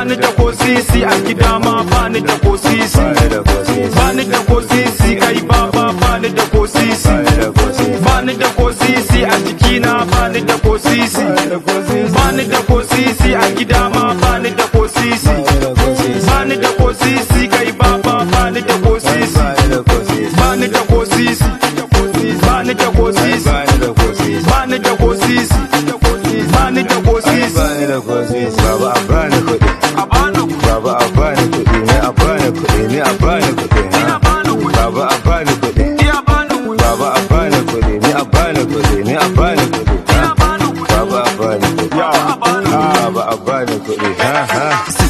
bani da ko sisi a gida ma bani da ko sisi, bani da ko sisi kai baba bani da ko sisi, bani da ko sisi a jikina bani da ko sisi, bani da ko sisi a gida ma bani da ko sisi, bani da ko sisi kai baba bani da ko sisi, bani da ko sisi, bani da ko sisi, bani da ko sisi, bani da ko sisi. Baba a bani kuɗi, baba a bani kuɗi, ni a bani kuɗi, ni a bani kuɗi, baba a bani kuɗi, baba a bani kuɗi, ni a bani kuɗi, ni a bani kuɗi, baba a bani kuɗi, baba a bani kuɗi, ha ha.